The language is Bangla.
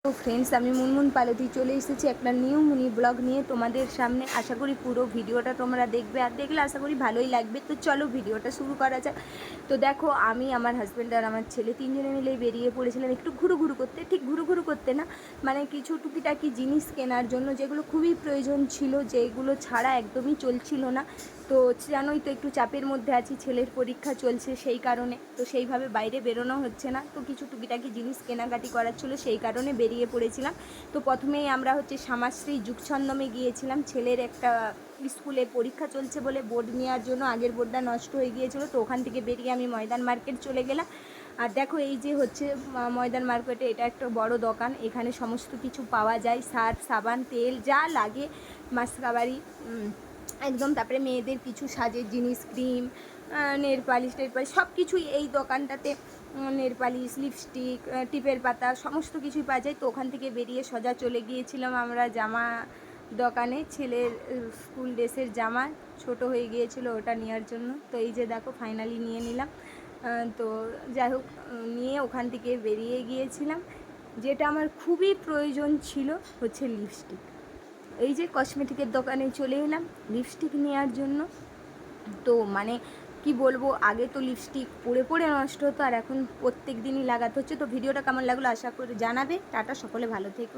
তো ফ্রেন্ডস, আমি মুনমুন পালতি চলে এসেছি একটা নিউ মিনি ব্লগ নিয়ে তোমাদের সামনে। আশা করি পুরো ভিডিওটা তোমরা দেখবে, আর দেখলে আশা করি ভালোই লাগবে। তো চলো ভিডিওটা শুরু করা যাক। তো দেখো, আমি আমার হাজব্যান্ড আর আমার ছেলে তিনজনে মিলে বেরিয়ে পড়েছিলাম একটু ঘুরু করতে। ঠিক ঘুরু করতে না, মানে কিছু টুকিটাকি জিনিস কেনার জন্য, যেগুলো খুবই প্রয়োজন ছিল, যেগুলো ছাড়া একদমই চলছিল না। তো জানোই তো, একটু চাপের মধ্যে আছি, ছেলের পরীক্ষা চলছে, সেই কারণে তো সেইভাবে বাইরে বেরোনো হচ্ছে না। তো কিছু টুকিটাকি জিনিস কেনাকাটি করার ছিল, সেই কারণে বেরিয়ে পড়েছিলাম। তো প্রথমেই আমরা শ্যামাশ্রী যুগছন্দমে গিয়েছিলাম। ছেলের একটা স্কুলে পরীক্ষা চলছে বলে বোর্ড নেওয়ার জন্য, আগের বোর্ডটা নষ্ট হয়ে গিয়েছিলো। তো ওখান থেকে বেরিয়ে আমি ময়দান মার্কেট চলে গেলাম। আর দেখো, এই যে ময়দান মার্কেটে এটা একটা বড় দোকান, এখানে সমস্ত কিছু পাওয়া যায়, সার্ফ সাবান তেল যা লাগে, মাসকাবারি একদম। তারপরে মেয়েদের কিছু সাজের জিনিস, ক্রিম, নেল পালিশ সব কিছুই এই দোকানটাতে, নেল পালিশ, লিপস্টিক, টিপের পাতা সমস্ত কিছুই পাওয়া যায়। তো ওখান থেকে বেরিয়ে সোজা চলে গিয়েছিলাম আমরা জামা দোকানে। ছেলের স্কুল ড্রেসের জামা ছোট হয়ে গিয়েছিল, ওটা নেওয়ার জন্য। তো এই যে দেখো, ফাইনালি নিয়ে নিলাম। তো যাই হোক, নিয়ে ওখান থেকে বেরিয়ে গিয়েছিলাম। যেটা আমার খুবই প্রয়োজন ছিল লিপস্টিক। এই যে কসমেটিকের দোকানে চলে এলাম লিপস্টিক নেওয়ার জন্য। তো মানে কি বলবো, আগে তো লিপস্টিক পরে পরে নষ্ট হতো, আর এখন প্রত্যেক দিনই লাগাতে হচ্ছে। তো ভিডিওটা কেমন লাগলো আশা করে জানাবে। টাটা, সকলে ভালো থেকো।